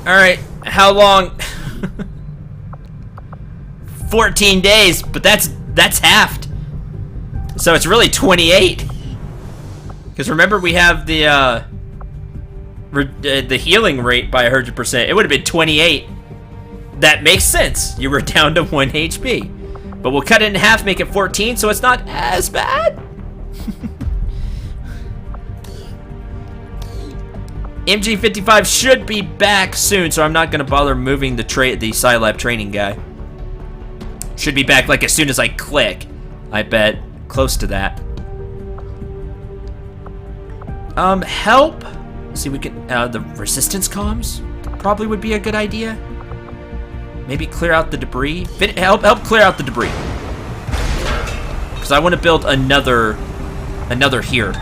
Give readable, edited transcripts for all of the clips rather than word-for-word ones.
Alright, how long? 14 days, but that's halved. So it's really 28. Because remember, we have the healing rate by 100%. It would have been 28. That makes sense. You were down to 1 HP. But we'll cut it in half, make it 14, so it's not as bad. MG55 should be back soon, so I'm not going to bother moving the Scilab training guy. Should be back like as soon as I click. I bet. Close to that. Help. Let's see, we can the resistance comms probably would be a good idea. Maybe clear out the debris. Help clear out the debris. Because I want to build another here.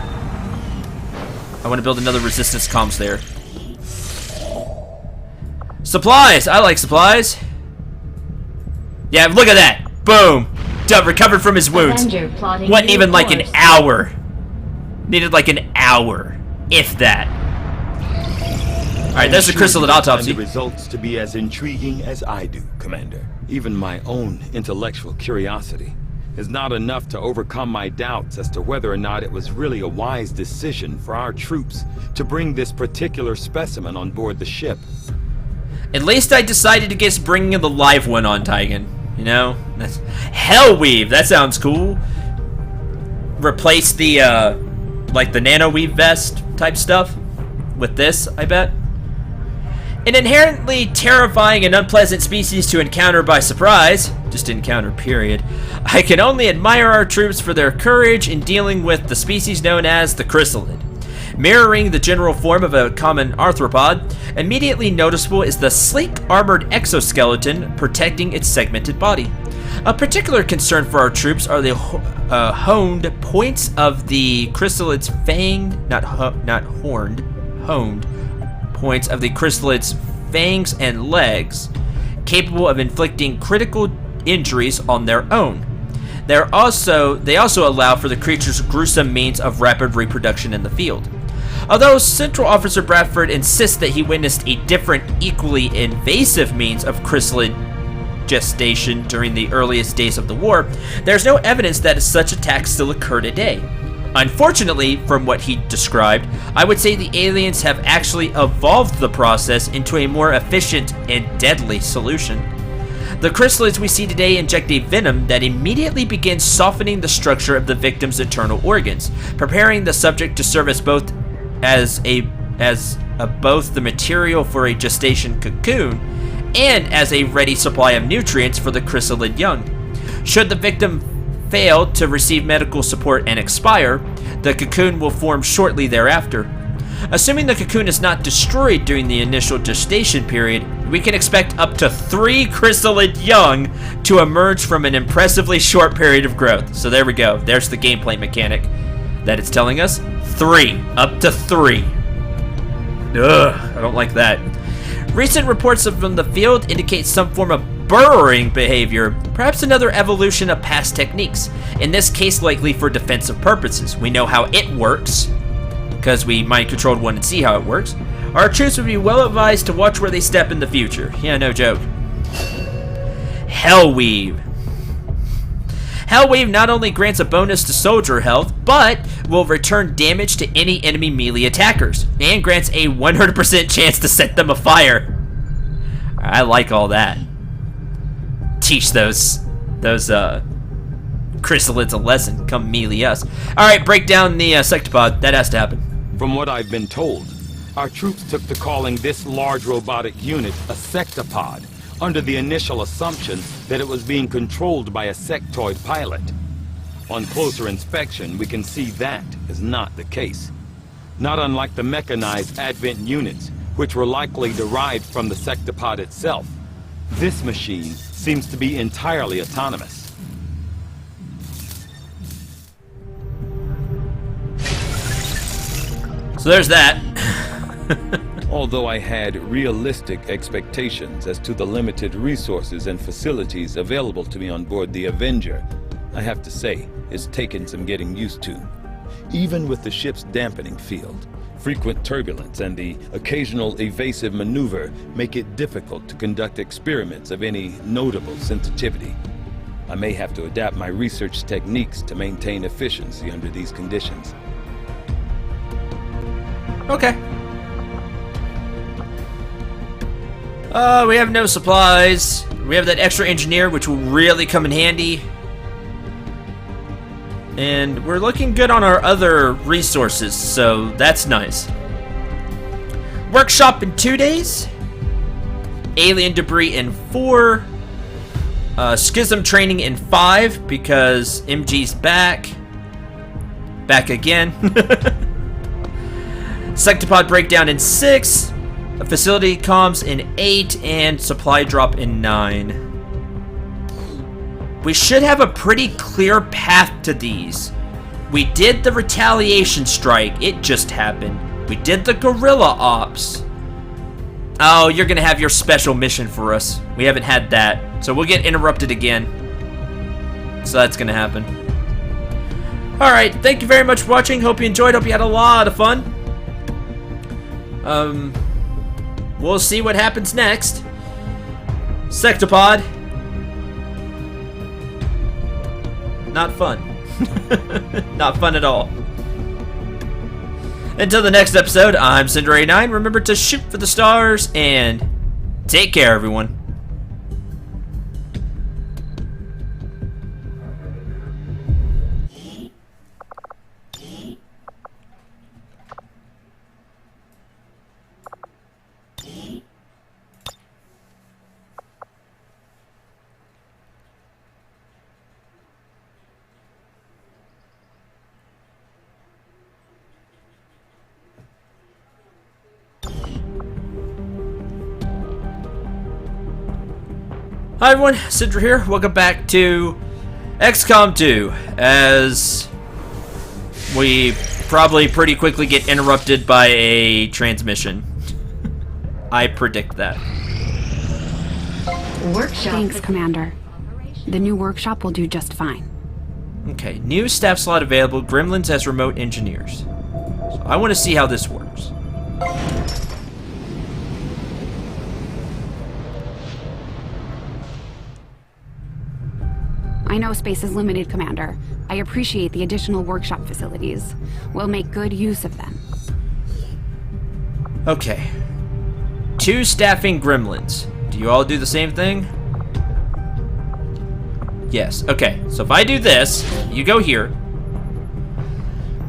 I want to build another resistance comms there. Supplies! I like supplies. Yeah, look at that. Boom. Done, recovered from his wounds. Wasn't even like an hour. Needed like an hour, if that. Alright, there's the chrysalid autopsy. The results to be as intriguing as I do, Commander. Even my own intellectual curiosity is not enough to overcome my doubts as to whether or not it was really a wise decision for our troops to bring this particular specimen on board the ship. At least I decided against bringing the live one on, Tigan. You know? That's Hellweave, that sounds cool. Replace the, like the nanoweave vest type stuff with this, I bet. An inherently terrifying and unpleasant species to encounter by surprise. Just encounter, period. I can only admire our troops for their courage in dealing with the species known as the chrysalid. Mirroring the general form of a common arthropod, immediately noticeable is the sleek armored exoskeleton protecting its segmented body. A particular concern for our troops are the honed points of the chrysalid's honed points of the chrysalid's fangs and legs, capable of inflicting critical injuries on their own. They also allow for the creature's gruesome means of rapid reproduction in the field. Although Central Officer Bradford insists that he witnessed a different, equally invasive means of chrysalid gestation during the earliest days of the war, there's no evidence that such attacks still occur today. Unfortunately, from what he described, I would say the aliens have actually evolved the process into a more efficient and deadly solution. The chrysalids we see today inject a venom that immediately begins softening the structure of the victim's internal organs, preparing the subject to serve as both the material for a gestation cocoon and as a ready supply of nutrients for the chrysalid young. Should the victim fail to receive medical support and expire, the cocoon will form shortly thereafter. Assuming the cocoon is not destroyed during the initial gestation period, we can expect up to 3 chrysalid young to emerge from an impressively short period of growth. So there we go. There's the gameplay mechanic that it's telling us. 3. Up to 3. Ugh, I don't like that. Recent reports from the field indicate some form of burrowing behavior, perhaps another evolution of past techniques, in this case likely for defensive purposes. We know how it works, because we mind-controlled one and see how it works. Our troops would be well advised to watch where they step in the future. Yeah, no joke. Hellweave. Hellweave not only grants a bonus to soldier health, but will return damage to any enemy melee attackers, and grants a 100% chance to set them afire. I like all that. Teach those chrysalids a lesson. Come melee us. Alright, break down the sectopod. That has to happen. From what I've been told, our troops took to calling this large robotic unit a sectopod, under the initial assumption that it was being controlled by a sectoid pilot. On closer inspection, we can see that is not the case. Not unlike the mechanized Advent units, which were likely derived from the sectopod itself. This machine seems to be entirely autonomous. So there's that. Although I had realistic expectations as to the limited resources and facilities available to me on board the Avenger, I have to say, it's taken some getting used to. Even with the ship's dampening field, frequent turbulence and the occasional evasive maneuver make it difficult to conduct experiments of any notable sensitivity. I may have to adapt my research techniques to maintain efficiency under these conditions. Okay. We have no supplies. We have that extra engineer, which will really come in handy. And we're looking good on our other resources, so that's nice. Workshop in 2 days. Alien debris in 4. Schism training in 5, because MG's back. Back again. Sectopod breakdown in 6. Facility comms in 8, and supply drop in 9. We should have a pretty clear path to these. We did the retaliation strike, it just happened. We did the guerrilla ops. Oh, you're gonna have your special mission for us. We haven't had that, so we'll get interrupted again. So that's gonna happen. Alright, thank you very much for watching. Hope you enjoyed, hope you had a lot of fun. We'll see what happens next. Sectopod. Not fun. Not fun at all. Until the next episode, I'm Cendril89. Remember to shoot for the stars and take care, everyone. Hi everyone, Cendril here. Welcome back to XCOM 2, as we probably pretty quickly get interrupted by a transmission. I predict that. Workshop. Thanks, Commander. The new workshop will do just fine. Okay, new staff slot available, Gremlins as remote engineers. So I want to see how this works. I know space is limited, Commander. I appreciate the additional workshop facilities. We'll make good use of them. Okay. 2 staffing gremlins. Do you all do the same thing? Yes. Okay, so if I do this, you go here.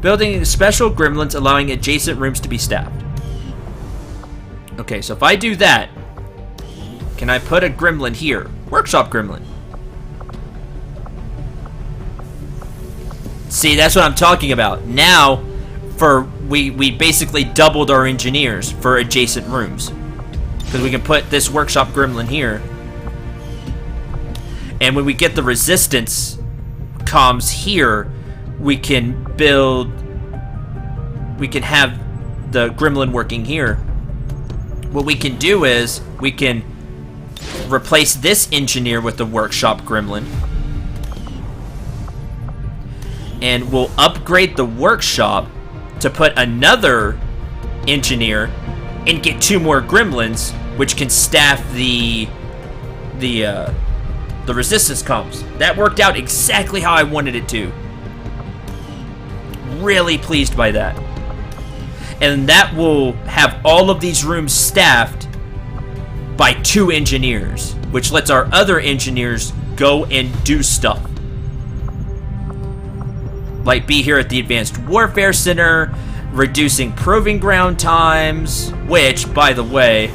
Building special gremlins allowing adjacent rooms to be staffed. Okay, so if I do that, can I put a gremlin here? Workshop gremlin. See, that's what I'm talking about. Now, we basically doubled our engineers for adjacent rooms. Because we can put this workshop gremlin here. And when we get the resistance comms here, we can have the gremlin working here. What we can do is, we can replace this engineer with the workshop gremlin. And we'll upgrade the workshop to put another engineer and get 2 more gremlins, which can staff the resistance comms. That worked out exactly how I wanted it to. Really pleased by that. And that will have all of these rooms staffed by 2 engineers, which lets our other engineers go and do stuff. Like be here at the Advanced Warfare Center, reducing proving ground times, which, by the way,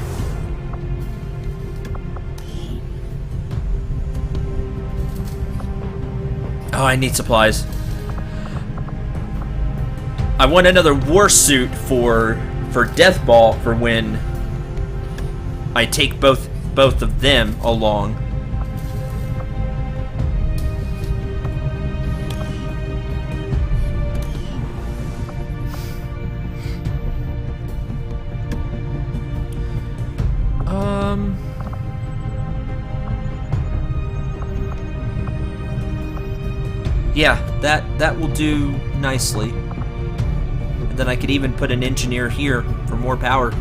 oh, I need supplies. I want another war suit for Deathball for when I take both of them along. Yeah, that will do nicely. And then I could even put an engineer here for more power.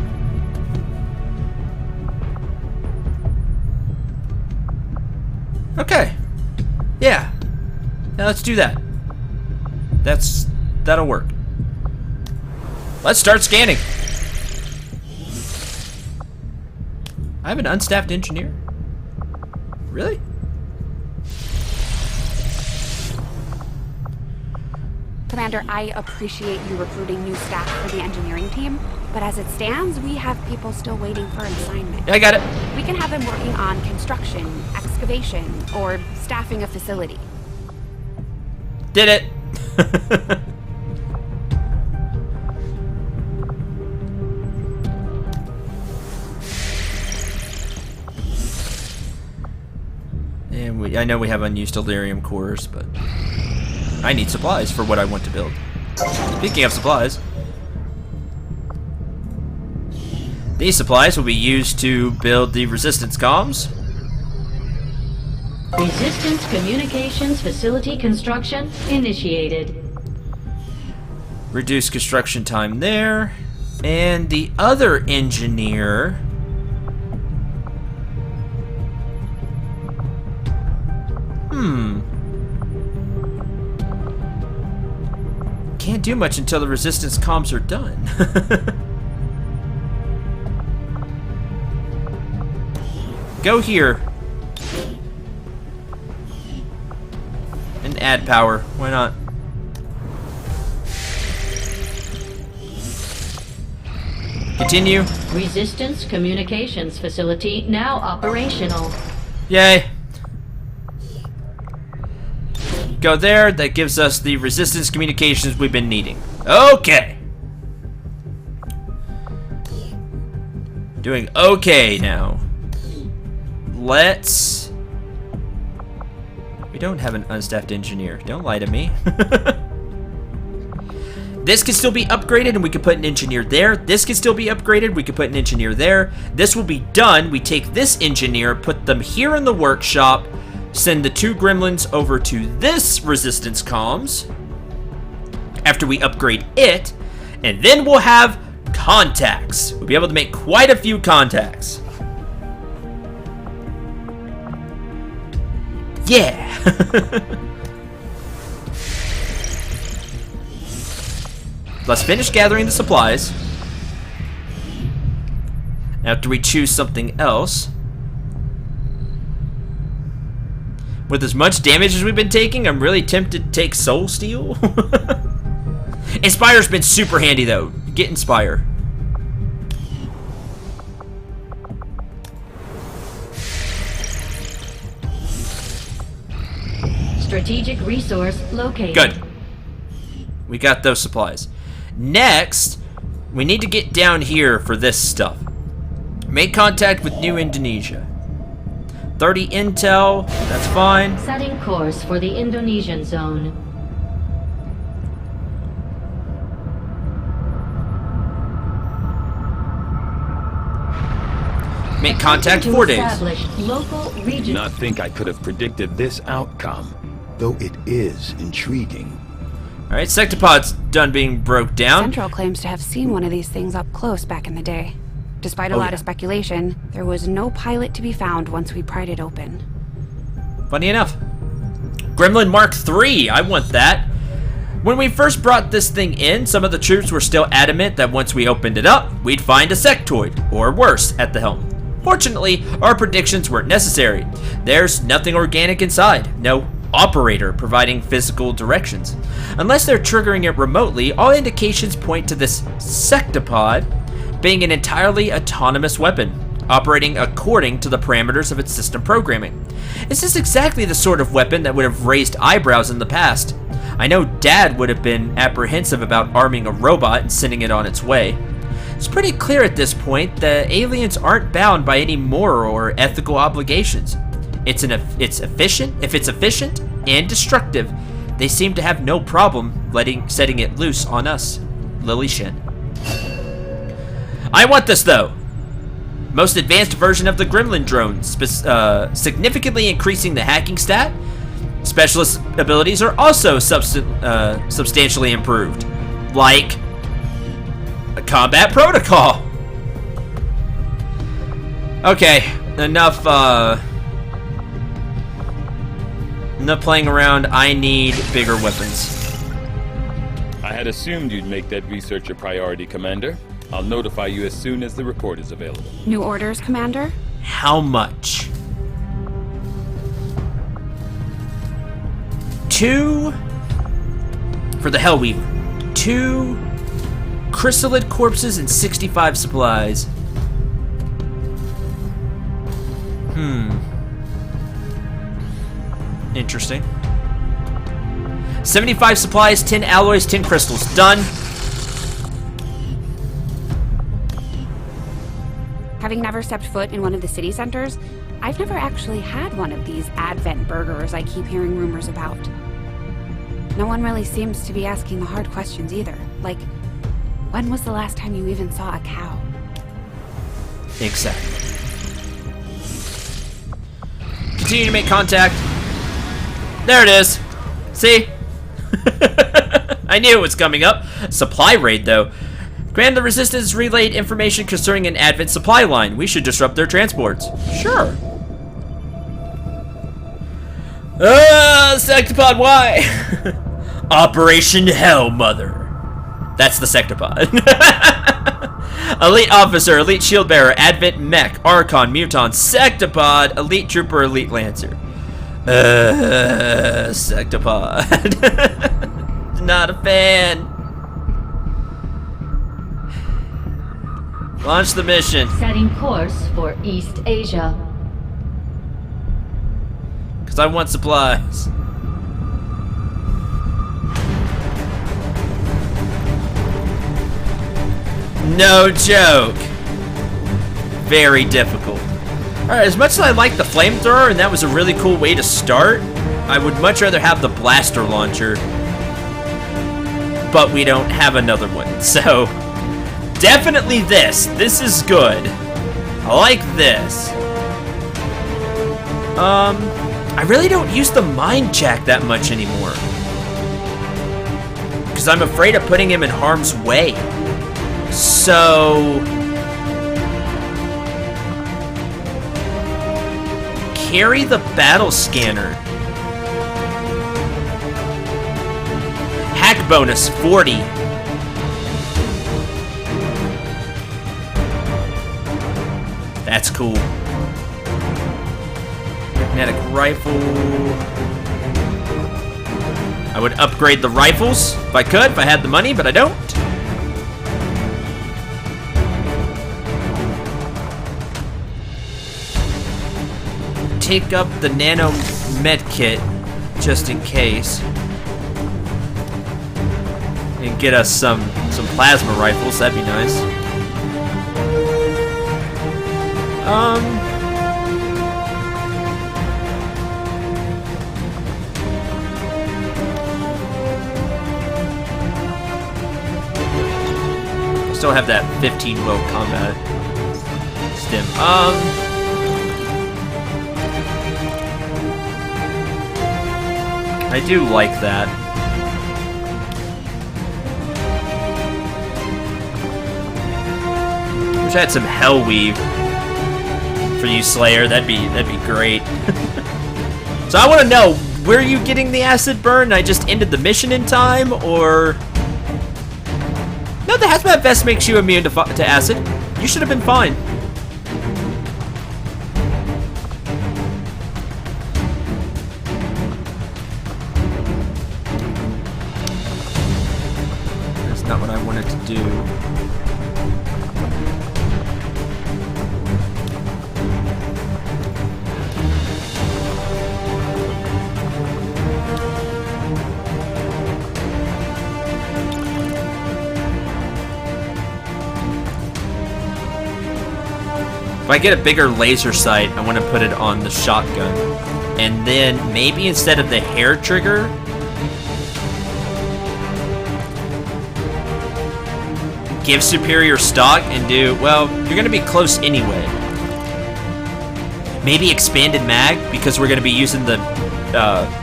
Okay. Yeah. Now let's do that. That'll work. Let's start scanning. I have an unstaffed engineer? Really? Commander, I appreciate you recruiting new staff for the engineering team, but as it stands, we have people still waiting for an assignment. Yeah, I got it. We can have them working on construction, excavation, or staffing a facility. Did it. And I know we have unused Delirium cores, but I need supplies for what I want to build. Speaking of supplies, these supplies will be used to build the resistance comms. Resistance communications facility construction initiated. Reduce construction time there. And the other engineer... Can't do much until the resistance comms are done. Go here. And add power. Why not? Continue. Resistance communications facility now operational. Yay. Go there. That gives us the resistance communications we've been needing. Okay. Doing okay now. Let's... We don't have an unstaffed engineer. Don't lie to me. This can still be upgraded and we can put an engineer there. This can still be upgraded. We can put an engineer there. This will be done. We take this engineer, put them here in the workshop, send the 2 gremlins over to this resistance comms after we upgrade it, and then we'll have contacts. We'll be able to make quite a few contacts. Yeah. Let's finish gathering the supplies. After we choose something else. With as much damage as we've been taking, I'm really tempted to take Soul Steel. Inspire's been super handy though. Get Inspire. Strategic resource located. Good. We got those supplies. Next, we need to get down here for this stuff. Make contact with New Indonesia. 30 intel, that's fine. Setting course for the Indonesian zone. Make contact 4 days. Local I do region. not think I could have predicted this outcome, though it is intriguing. Alright, Sectopod's done being broke down. Cendril claims to have seen one of these things up close back in the day. Despite a lot of speculation, there was no pilot to be found once we pried it open. Funny enough. Gremlin Mark III, I want that. When we first brought this thing in, some of the troops were still adamant that once we opened it up, we'd find a sectoid, or worse, at the helm. Fortunately, our predictions weren't necessary. There's nothing organic inside, no operator providing physical directions. Unless they're triggering it remotely, all indications point to this sectopod being an entirely autonomous weapon, operating according to the parameters of its system programming. This is exactly the sort of weapon that would have raised eyebrows in the past. I know Dad would have been apprehensive about arming a robot and sending it on its way. It's pretty clear at this point that aliens aren't bound by any moral or ethical obligations. If it's efficient and destructive, they seem to have no problem setting it loose on us. Lily Shen. I want this though. Most advanced version of the Gremlin drone, significantly increasing the hacking stat. Specialist abilities are also substantially improved, like A combat protocol. Okay, enough playing around. I need bigger weapons. I had assumed you'd make that research a priority, Commander. I'll notify you as soon as the report is available. New orders, Commander? How much? 2 for the Hellweaver. 2 chrysalid corpses and 65 supplies. Interesting. 75 supplies, 10 alloys, 10 crystals. Done. Having never stepped foot in one of the city centers, I've never actually had one of these Advent burgers I keep hearing rumors about. No one really seems to be asking the hard questions either. Like, when was the last time you even saw a cow? Exactly. Continue to make contact. There it is. See? I knew it was coming up. Supply raid, though. Grand, the Resistance relayed information concerning an Advent supply line. We should disrupt their transports. Sure. Sectopod, why? Operation Hellmother. That's the Sectopod. Elite Officer, Elite Shield Bearer, Advent Mech, Archon, Muton, Sectopod, Elite Trooper, Elite Lancer. Sectopod. Not a fan. Launch the mission. Setting course for East Asia. Because I want supplies. No joke. Very difficult. Alright, as much as I like the flamethrower, and that was a really cool way to start, I would much rather have the blaster launcher. But we don't have another one, so... Definitely this. This is good. I like this. I really don't use the mind jack that much anymore. Because I'm afraid of putting him in harm's way. So... carry the battle scanner. Hack bonus 40. That's cool. Magnetic rifle. I would upgrade the rifles if I could, if I had the money, but I don't. Take up the nano med kit just in case. And get us some plasma rifles, that'd be nice. Still have that 15 well combat stim. I do like that. Wish I had some Hell Weave for you, Slayer. That'd be great. So I want to know, were you getting the acid burn? I just ended the mission in time, or no? The hazmat vest makes you immune to acid. You should have been fine. Not what I wanted to do. If I get a bigger laser sight, I want to put it on the shotgun. And then maybe instead of the hair trigger, give superior stock and do, well, you're going to be close anyway. Maybe expanded mag, because we're going to be using the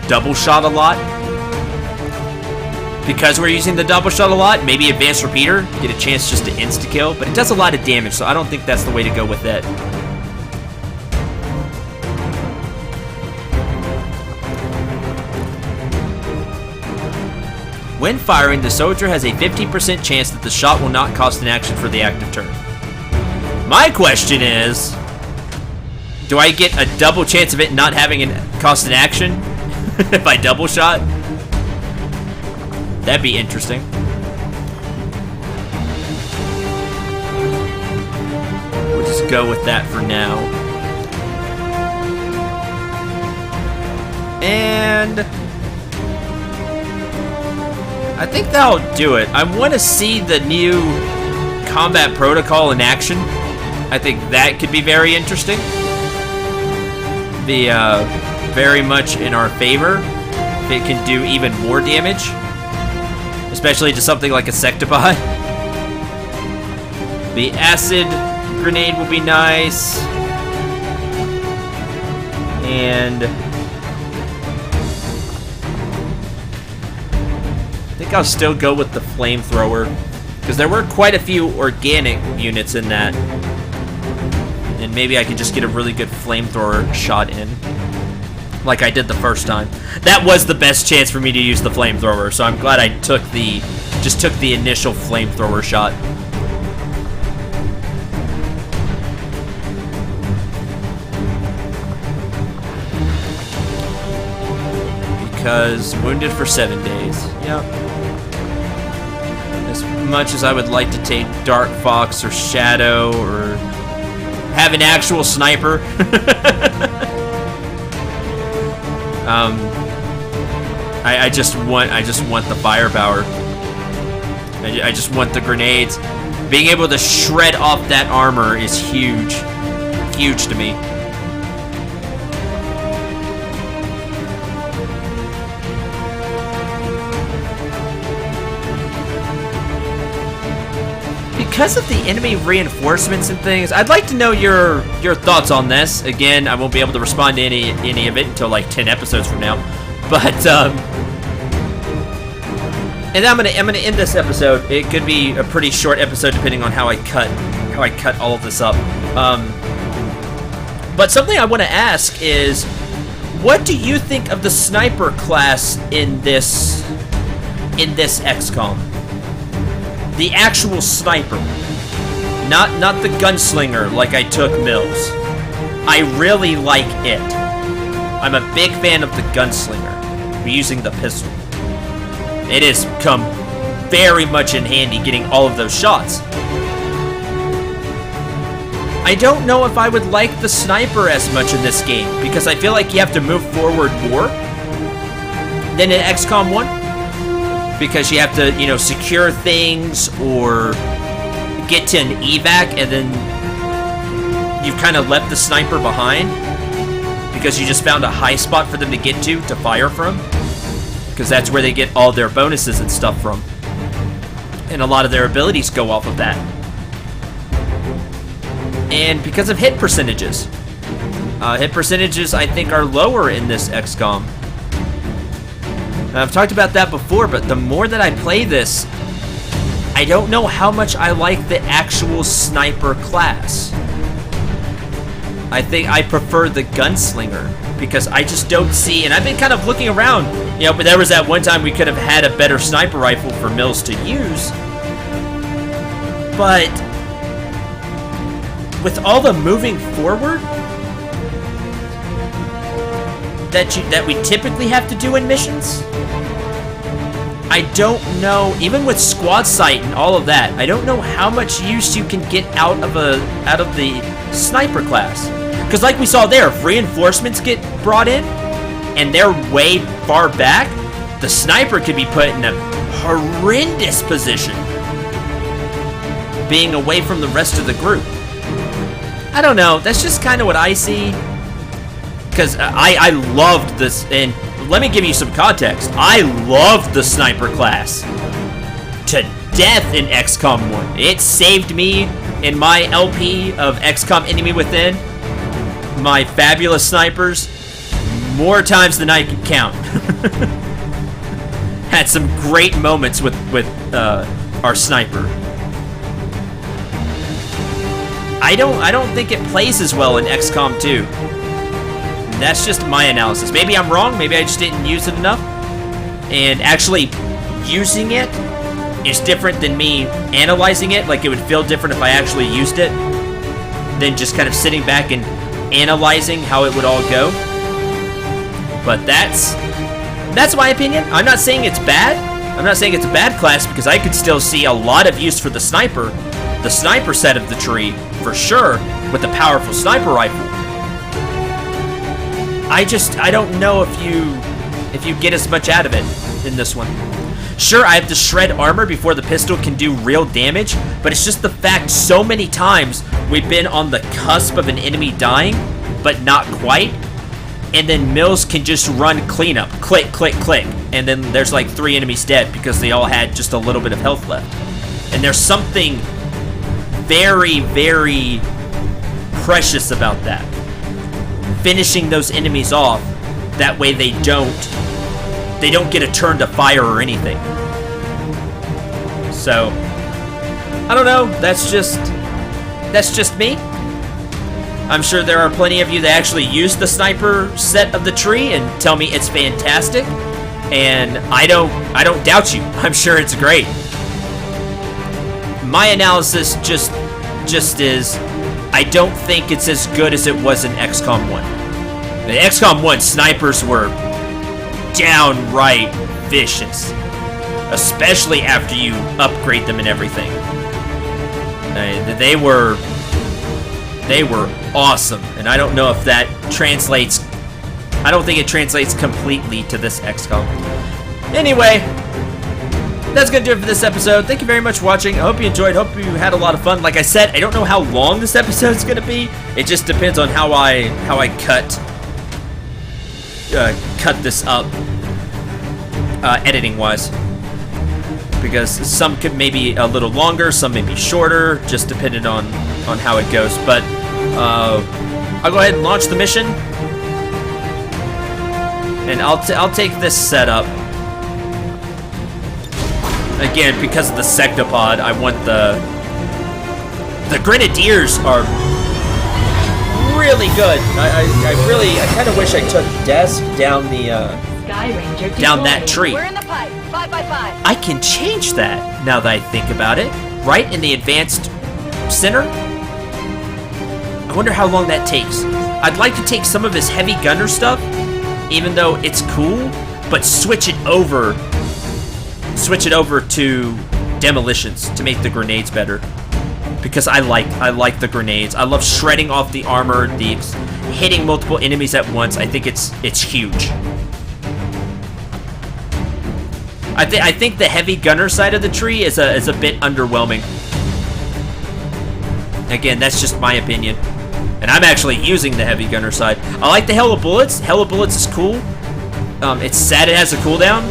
double shot a lot. because we're using the double shot a lot, maybe advanced repeater, get a chance just to insta-kill, but it does a lot of damage, so I don't think that's the way to go with it. When firing, the soldier has a 50% chance that the shot will not cost an action for the active turn. My question is, do I get a double chance of it not having cost an action if I double shot? That'd be interesting. We'll just go with that for now. And I think that'll do it. I want to see the new combat protocol in action. I think that could be very interesting. Be very much in our favor. If it can do even more damage. Especially to something like a sectopod. The acid grenade will be nice. And I think I'll still go with the flamethrower. Because there were quite a few organic units in that. And maybe I can just get a really good flamethrower shot in. Like I did the first time. That was the best chance for me to use the flamethrower, so I'm glad I took the initial flamethrower shot. Because wounded for 7 days. Yep. As much as I would like to take Dark Fox or Shadow or have an actual sniper. I just want the firepower. I just want the grenades. Being able to shred off that armor is huge. Huge to me. Because of the enemy reinforcements and things, I'd like to know your thoughts on this. Again, I won't be able to respond to any of it until like 10 episodes from now. But and I'm gonna end this episode. It could be a pretty short episode depending on how I cut all of this up. But something I want to ask is, what do you think of the sniper class in this XCOM? The actual sniper, not the gunslinger like I took Mills. I really like it. I'm a big fan of the gunslinger. We're using the pistol. It has come very much in handy getting all of those shots. I don't know if I would like the sniper as much in this game, because I feel like you have to move forward more than in XCOM 1. Because you have to, secure things or get to an evac, and then you've kind of left the sniper behind because you just found a high spot for them to get to fire from. Because that's where they get all their bonuses and stuff from. And a lot of their abilities go off of that. And because of hit percentages. Hit percentages, I think, are lower in this XCOM. I've talked about that before, but the more that I play this, I don't know how much I like the actual sniper class. I think I prefer the gunslinger, because I just don't see, and I've been kind of looking around, but there was that one time we could have had a better sniper rifle for Mills to use. But with all the moving forward that we typically have to do in missions, I don't know, even with squad sight and all of that, I don't know how much use you can get out of the sniper class. Because like we saw there, if reinforcements get brought in and they're way far back, the sniper could be put in a horrendous position being away from the rest of the group. I don't know, that's just kind of what I see. Because I loved this, and let me give you some context. I loved the sniper class to death in XCOM 1. It saved me in my LP of XCOM Enemy Within, my fabulous snipers, more times than I can count. had some great moments with our sniper. I don't think it plays as well in XCOM 2. That's just my analysis. Maybe I'm wrong. Maybe I just didn't use it enough. And actually using it is different than me analyzing it. Like, it would feel different if I actually used it than just kind of sitting back and analyzing how it would all go. But that's my opinion. I'm not saying it's bad. I'm not saying it's a bad class, because I could still see a lot of use for the sniper set of the tree, for sure, with the powerful sniper rifle. I don't know if you get as much out of it in this one. Sure, I have to shred armor before the pistol can do real damage, but it's just the fact so many times we've been on the cusp of an enemy dying, but not quite, and then Mills can just run cleanup, click, click, click, and then there's like 3 enemies dead because they all had just a little bit of health left. And there's something very, very precious about that. Finishing those enemies off, that way they don't get a turn to fire or anything. So, I don't know, that's just me. I'm sure there are plenty of you that actually use the sniper set of the tree and tell me it's fantastic, and I don't doubt you. I'm sure it's great. My analysis just is, I don't think it's as good as it was in XCOM 1. The XCOM 1 snipers were downright vicious, especially after you upgrade them and everything. They were awesome, and I don't know if that translates. I don't think it translates completely to this XCOM. Anyway, that's gonna do it for this episode. Thank you very much for watching. I hope you enjoyed. Hope you had a lot of fun. Like I said, I don't know how long this episode is gonna be. It just depends on how I cut this up, editing wise. Because some could maybe a little longer, some may be shorter, just depending on how it goes. But I'll go ahead and launch the mission, and I'll take this setup. Again, because of the sectopod, I want the Grenadiers are really good. I kind of wish I took Desk down down that tree. We're in the pipe. 5x5. I can change that now that I think about it. Right in the advanced center. I wonder how long that takes. I'd like to take some of his heavy gunner stuff, even though it's cool, but switch it over to demolitions to make the grenades better, because I like the grenades. I love shredding off the armor, hitting multiple enemies at once. I think it's huge. I think the heavy gunner side of the tree is a bit underwhelming. Again, that's just my opinion, and I'm actually using the heavy gunner side. I like the Hell of Bullets. Hell of Bullets is cool. It's sad it has a cooldown,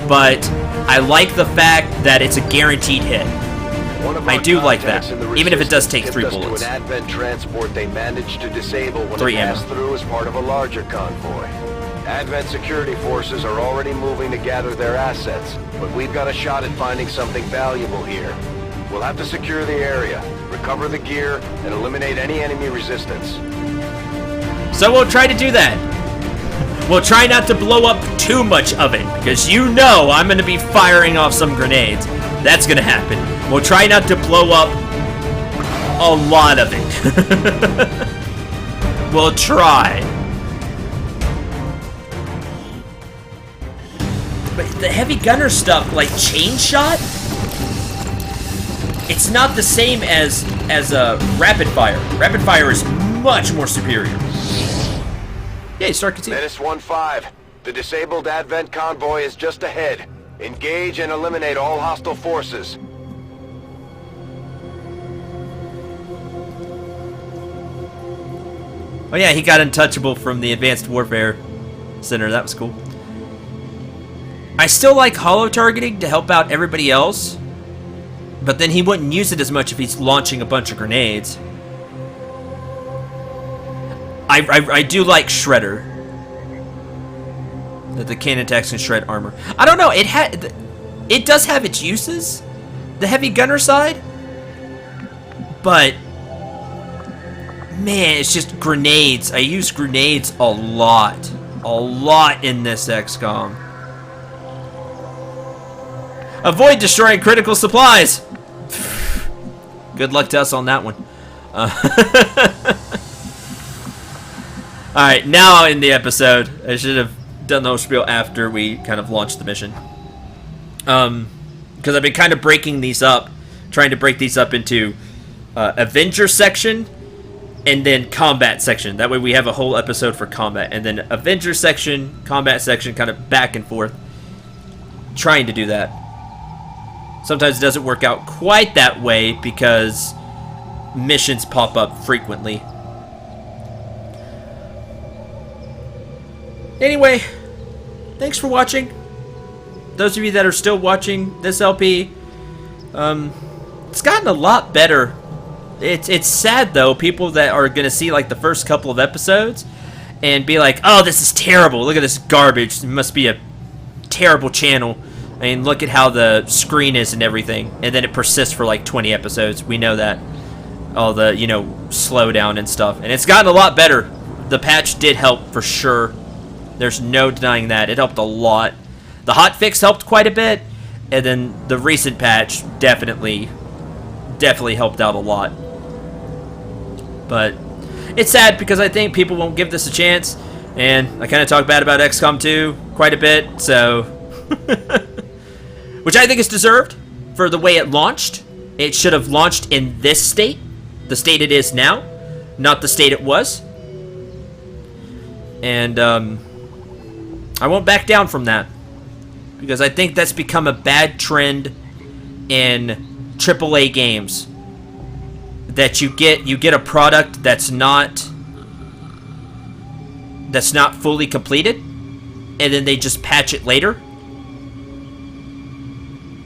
but I like the fact that it's a guaranteed hit. I do like that, even if it does take 3 bullets. To an Advent transport they managed to disable when 3 it ammo. passed through as part of a larger convoy. Advent security forces are already moving to gather their assets, but we've got a shot at finding something valuable here. We'll have to secure the area, recover the gear, and eliminate any enemy resistance. So we'll try to do that. We'll try not to blow up too much of it, because you know I'm going to be firing off some grenades. That's going to happen. We'll try not to blow up a lot of it. We'll try. But the heavy gunner stuff, like chain shot, it's not the same as rapid fire. Rapid fire is much more superior. Yeah, start continue. Menace 1-5. The disabled Advent convoy is just ahead. Engage and eliminate all hostile forces. Oh yeah, he got untouchable from the Advanced Warfare Center. That was cool. I still like holo targeting to help out everybody else, but then he wouldn't use it as much if he's launching a bunch of grenades. I do like Shredder. That the cannon attacks can shred armor. I don't know. It does have its uses, the heavy gunner side, but man, it's just grenades. I use grenades a lot in this XCOM. Avoid destroying critical supplies. Good luck to us on that one. Alright, now in the episode. I should have done the whole spiel after we kind of launched the mission. Because I've been kind of breaking these up. Trying to break these up into Avenger section and then combat section. That way we have a whole episode for combat. And then Avenger section, combat section, kind of back and forth. Trying to do that. Sometimes it doesn't work out quite that way because missions pop up frequently. Anyway, thanks for watching. Those of you that are still watching this LP, it's gotten a lot better. It's sad though, people that are gonna see like the first couple of episodes and be like, "Oh, this is terrible. Look at this garbage. It must be a terrible channel. I mean, look at how the screen is and everything." And then it persists for like 20 episodes. We know that. All the, slowdown and stuff. And it's gotten a lot better. The patch did help for sure. There's no denying that. It helped a lot. The hotfix helped quite a bit. And then the recent patch definitely helped out a lot. But it's sad because I think people won't give this a chance. And I kind of talk bad about XCOM 2 quite a bit. So... which I think is deserved for the way it launched. It should have launched in this state, the state it is now, not the state it was. And I won't back down from that because I think that's become a bad trend in AAA games. That you get a product that's not fully completed, and then they just patch it later.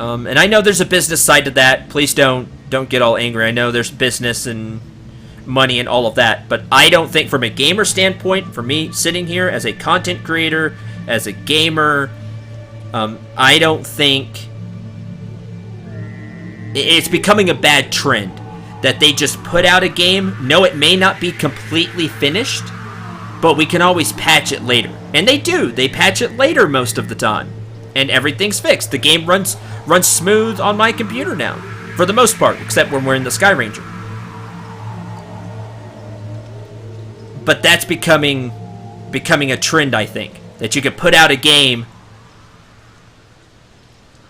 And I know there's a business side to that. Please don't get all angry. I know there's business and money and all of that. But I don't think from a gamer standpoint, for me sitting here as a content creator, as a gamer, I don't think it's becoming a bad trend that they just put out a game. No, it may not be completely finished, but we can always patch it later. And they do. They patch it later most of the time. And everything's fixed. The game runs smooth on my computer now, for the most part, except when we're in the Sky Ranger. But that's becoming a trend, I think, that you could put out a game,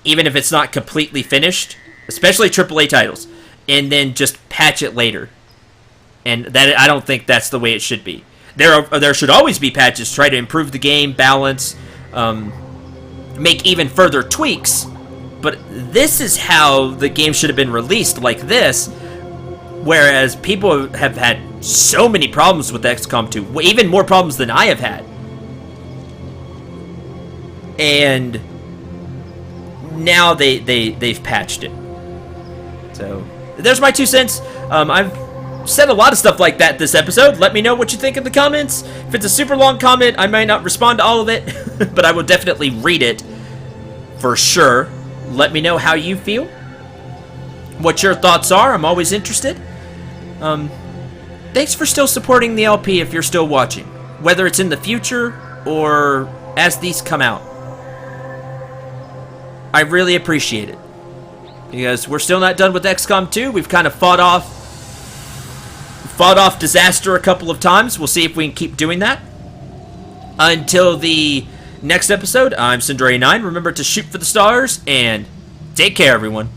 even if it's not completely finished, especially AAA titles, and then just patch it later. And that I don't think that's the way it should be. There should always be patches, try to improve the game balance. Make even further tweaks, but this is how the game should have been released, like this, whereas people have had so many problems with XCOM 2, even more problems than I have had, and now they've patched it. So there's my 2 cents. I've said a lot of stuff like that this episode. Let me know what you think in the comments. If it's a super long comment, I might not respond to all of it, but I will definitely read it for sure. Let me know how you feel, what your thoughts are. I'm always interested. Thanks for still supporting the LP if you're still watching, whether it's in the future or as these come out. I really appreciate it because we're still not done with XCOM 2. We've kind of fought off disaster a couple of times. We'll see if we can keep doing that. Until the next episode, I'm Cendril 9. Remember to shoot for the stars and take care, everyone.